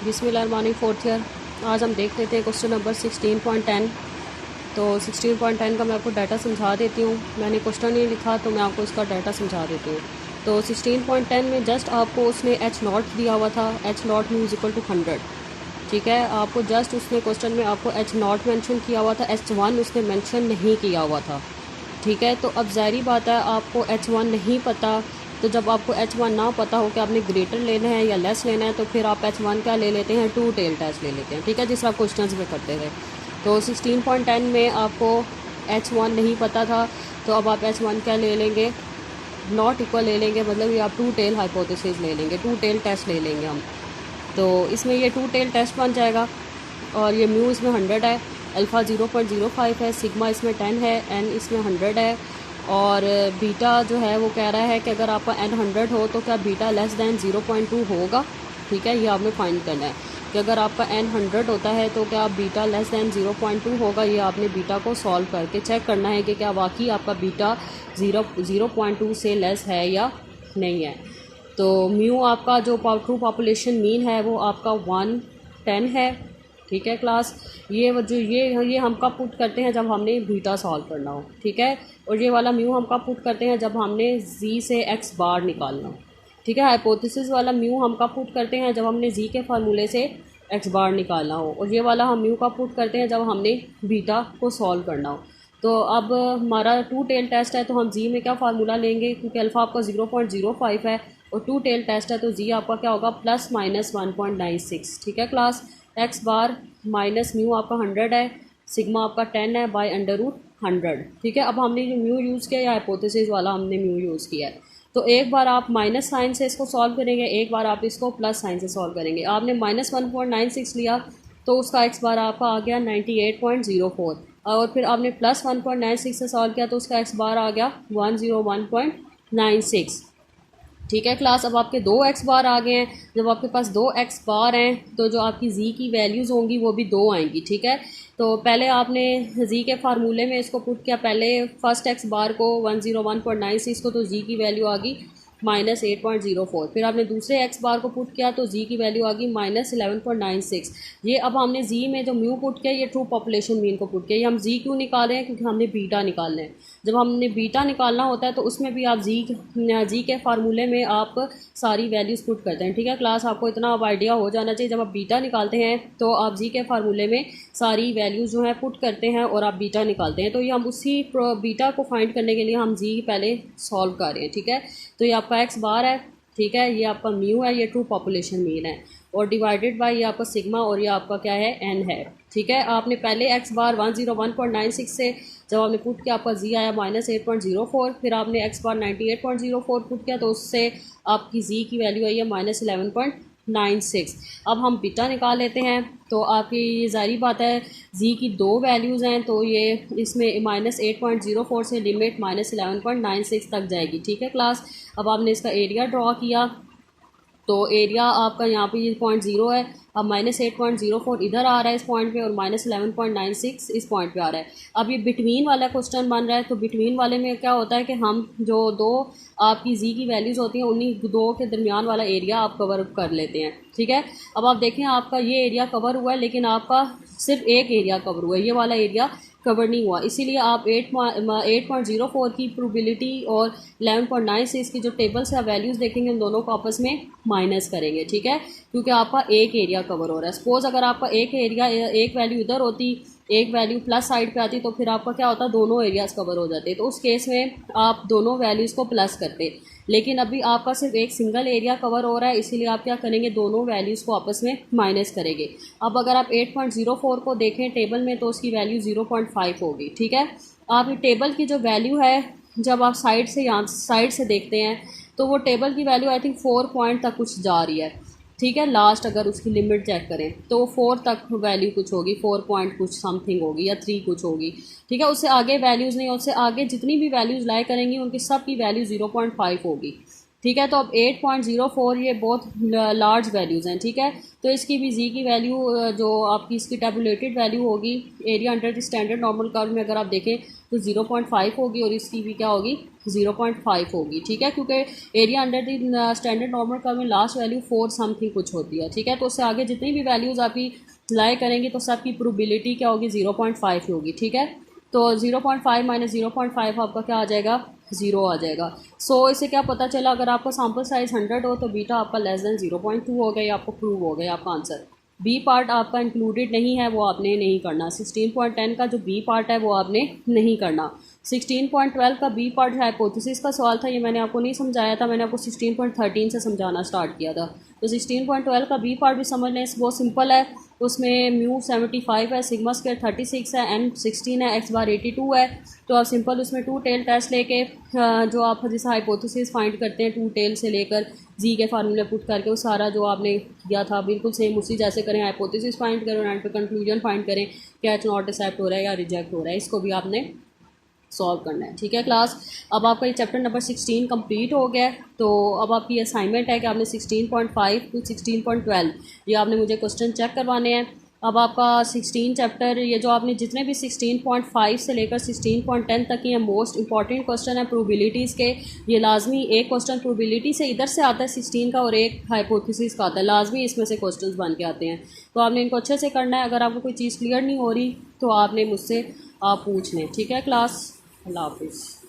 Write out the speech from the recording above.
बिस्मिल्लाहिर्रहमानिर्रहीम, fourth year. आज हम देख लेते हैं क्वेश्चन नंबर 16.10। तो 16.10 का मैं आपको डाटा समझा देती हूँ। मैंने क्वेश्चन नहीं लिखा तो मैं आपको इसका डाटा समझा देती हूँ। तो 16.10 में जस्ट आपको उसने एच नॉट दिया हुआ था, H naught mean equal to 100। ठीक है, आपको जस्ट उसने क्वेश्चन में आपको एच नॉट मैंशन किया हुआ था, एच वन उसने मैंशन नहीं किया हुआ था। ठीक है, तो अब ज़ाहिर बात है आपको एच वन नहीं पता। तो जब आपको एच वन ना पता हो कि आपने ग्रेटर लेना है या लेस लेना है, तो फिर आप एच वन क्या ले लेते हैं, टू टेल टेस्ट ले लेते हैं। ठीक है, जिस तरह क्वेश्चंस में करते थे। तो 16.10 में आपको एच वन नहीं पता था, तो अब आप एच वन क्या ले लेंगे, नॉट इक्वल ले लेंगे, मतलब ये आप टू टेल हाइपोथेसिस ले लेंगे, टू टेल टेस्ट ले लेंगे हम। तो इसमें ये टू टेल टेस्ट बन जाएगा और ये म्यू इसमें 100 है, अल्फ़ा 0.05 है, सिग्मा इसमें 10 है, एन इसमें 100 है और बीटा जो है वो कह रहा है कि अगर आपका एन 100 हो तो क्या बीटा लेस दैन 0.2 होगा। ठीक है, ये आपने फाइंड करना है कि अगर आपका एन 100 होता है तो क्या बीटा लेस दैन 0.2 होगा। ये आपने बीटा को सॉल्व करके चेक करना है कि क्या वाकई आपका बीटा 0.2 से लेस है या नहीं है। तो म्यू आपका जो ट्रू पॉपुलेशन मीन है वो आपका 110 है। ठीक है क्लास, ये जो ये हम कब पुट करते हैं, जब हमने बीटा सॉल्व करना हो। ठीक है, और ये वाला म्यू हम कब पुट करते हैं, जब हमने जी से एक्स बार निकालना हो। ठीक है, हाइपोथेसिस वाला म्यू हम कब पुट करते हैं, जब हमने जी के फार्मूले से एक्स बार निकालना हो। और ये वाला हम म्यू कब पुट करते हैं, जब हमने बीटा को सॉल्व करना हो। तो अब हमारा टू टेल टेस्ट है, तो हम जी में क्या फार्मूला लेंगे, क्योंकि अल्फ़ा आपका 0.05 है और टू टेल टेस्ट है, तो जी आपका क्या होगा, प्लस माइनस 1.96। ठीक है क्लास, एक्स बार माइनस म्यू आपका 100 है, सिग्मा आपका 10 है बाय अंडर रूट 100। ठीक है, अब हमने जो म्यू यूज़ किया या हाइपोथेसिस वाला हमने म्यू यूज़ किया है, तो एक बार आप माइनस साइन से इसको सॉल्व करेंगे, एक बार आप इसको प्लस साइन से सॉल्व करेंगे। आपने माइनस 1.96 लिया तो उसका एक्स बार आपका आ गया 98.04 और फिर आपने प्लस 1.96 से सॉल्व किया तो उसका एक्स बार आ गया 101.96। ठीक है क्लास, अब आपके दो एक्स बार आ गए हैं। जब आपके पास दो एक्स बार हैं तो जो आपकी जी की वैल्यूज़ होंगी वो भी दो आएंगी। ठीक है, तो पहले आपने जी के फार्मूले में इसको पुट किया, पहले फर्स्ट एक्स बार को 101.96 को, तो जी की वैल्यू आ गई -8.04। फिर आपने दूसरे एक्स बार को पुट किया तो जी की वैल्यू आ गई -11.96। ये अब हमने जी में जो म्यू पुट किया ये ट्रू पॉपुलेशन मीन को पुट किया। ये हम जी क्यों निकाल रहे हैं, क्योंकि हमने बीटा निकालना है। जब हमने बीटा निकालना होता है तो उसमें भी आप जी के फार्मूले में आप सारी वैल्यूज़ पुट करते हैं। ठीक है क्लास, आपको इतना अब आइडिया हो जाना चाहिए, जब आप बीटा निकालते हैं तो आप जी के फार्मूले में सारी वैल्यूज़ जो है पुट करते हैं और आप बीटा निकालते हैं। तो ये हम उसी बीटा को फाइंड करने के लिए हम जी पहले सॉल्व कर रहे हैं। ठीक है, तो ये आपका एक्स बार है। ठीक है, ये आपका म्यू है, ये ट्रू पॉपुलेशन मीन है और डिवाइडेड बाय ये आपका सिग्मा और ये आपका क्या है, एन है। ठीक है, आपने पहले एक्स बार 101.96 से जब आपने पुट किया आपका जी आया -8.04, फिर आपने एक्स बार 98.04 पुट किया तो उससे आपकी जी की वैल्यू आई है -11.96। अब हम बीटा निकाल लेते हैं। तो आपकी ये ज़ाहिर बात है जी की दो वैल्यूज़ हैं, तो ये इसमें -8.04 से लिमिट -11.96 तक जाएगी। ठीक है क्लास, अब आपने इसका एरिया ड्रॉ किया तो एरिया आपका यहाँ पे ये 0.0 है। अब -8.04 इधर आ रहा है इस पॉइंट पे और -11.96 इस पॉइंट पे आ रहा है। अब ये बिटवीन वाला क्वेश्चन बन रहा है, तो बिटवीन वाले में क्या होता है कि हम जो दो आपकी जी की वैल्यूज़ होती हैं उन्हीं दो के दरमियान वाला एरिया आप कवर कर लेते हैं। ठीक है, अब आप देखें आपका ये एरिया कवर हुआ है लेकिन आपका सिर्फ एक एरिया कवर हुआ है, ये वाला एरिया कवर नहीं हुआ, इसीलिए आप 8.04 की प्रोबेबिलिटी और 11.96 की जो टेबल से आप वैल्यूज़ देखेंगे उन दोनों को आपस में माइनस करेंगे। ठीक है, क्योंकि आपका एक एरिया कवर हो रहा है। सपोज़ अगर आपका एक एरिया, एक वैल्यू इधर होती, एक वैल्यू प्लस साइड पे आती, तो फिर आपका क्या होता, दोनों एरियाज़ कवर हो जाते। तो उस केस में आप दोनों वैल्यूज़ को प्लस करते, लेकिन अभी आपका सिर्फ एक सिंगल एरिया कवर हो रहा है, इसीलिए आप क्या करेंगे, दोनों वैल्यूज़ को आपस में माइनस करेंगे। अब अगर आप 8.04 को देखें टेबल में तो उसकी वैल्यू 0.5 होगी। ठीक है, आप टेबल की जो वैल्यू है जब आप साइड से यहाँ साइड से देखते हैं तो वो टेबल की वैल्यू आई थिंक 4 पॉइंट तक कुछ जा रही है। ठीक है, लास्ट अगर उसकी लिमिट चेक करें तो 4 तक वैल्यू कुछ होगी, 4 पॉइंट कुछ समथिंग होगी या 3 कुछ होगी। ठीक है, उससे आगे वैल्यूज़ नहीं, उससे आगे जितनी भी वैल्यूज़ लाए करेंगी उनकी सब की वैल्यू 0.5 होगी। ठीक है। तो अब 8.04 ये बहुत लार्ज वैल्यूज़ हैं, ठीक है। तो इसकी भी जी की वैल्यू जो आपकी इसकी टेबुलेटेड वैल्यू होगी area under the standard normal curve में अगर आप देखें तो 0.5 होगी और इसकी भी क्या होगी 0.5 होगी, ठीक है। क्योंकि area under the standard normal curve में लास्ट वैल्यू 4 समथिंग कुछ होती है, ठीक है। तो उससे आगे जितनी भी वैल्यूज़ आपकी लाई करेंगी तो सबकी प्रोबेबिलिटी क्या होगी 0.5 होगी, ठीक है। तो 0.5 माइनस 0.5 आपका क्या आ जाएगा 0 आ जाएगा। सो इससे क्या पता चला, अगर आपका सैम्पल साइज़ 100 हो तो बीटा आपका लेस दैन 0.2 हो गया, आपको प्रूव हो गया आपका आंसर। बी पार्ट आपका इंक्लूडेड नहीं है, वो आपने नहीं करना। 16.10 का जो बी पार्ट है वो आपने नहीं करना। 16.12 का बी पार्ट हाइपोथेसिस का सवाल था, ये मैंने आपको नहीं समझाया था, मैंने आपको 16.13 से समझाना स्टार्ट किया था। तो 16.12 का बी पार्ट भी समझ लें, बहुत सिंपल है। उसमें म्यू 75 है, सिग्मा स्क्वायर 36 है, एन 16 है, एक्स बार 82 है। तो आप सिंपल उसमें टू टेल टेस्ट लेके जो आप जैसा हाइपोथेसिस फाइंड करते हैं टू टेल से लेकर जी के फार्मूले पुट करके वो सारा जो आपने किया था बिल्कुल सेम उसी जैसे करें, हाइपोथेसिस फाइंड करें और एंड पे कंक्लूजन फाइंड करें क्या एच नॉट एक्सेप्ट हो रहा है या रिजेक्ट हो रहा है, इसको भी आपने सॉल्व करना है, ठीक है क्लास। अब आपका ये चैप्टर नंबर 16 कंप्लीट हो गया है। तो अब आपकी असाइनमेंट है कि आपने 16.5 टू 16.12 ये आपने मुझे क्वेश्चन चेक करवाने हैं। अब आपका 16 चैप्टर ये जो आपने जितने भी 16.5 से लेकर 16.10 तक ये मोस्ट इंपॉर्टेंट क्वेश्चन है प्रोबेबिलिटीज़ के। ये लाजमी एक क्वेश्चन प्रोबेबिलिटी से इधर से आता है 16 का और एक हाइपोथेसिस का आता है, लाजमी इसमें से क्वेश्चंस बन के आते हैं। तो आपने इनको अच्छे से करना है। अगर आपको कोई चीज़ क्लियर नहीं हो रही तो आपने मुझसे आप पूछ लें, ठीक है क्लास। अल्लाह हाफिज़।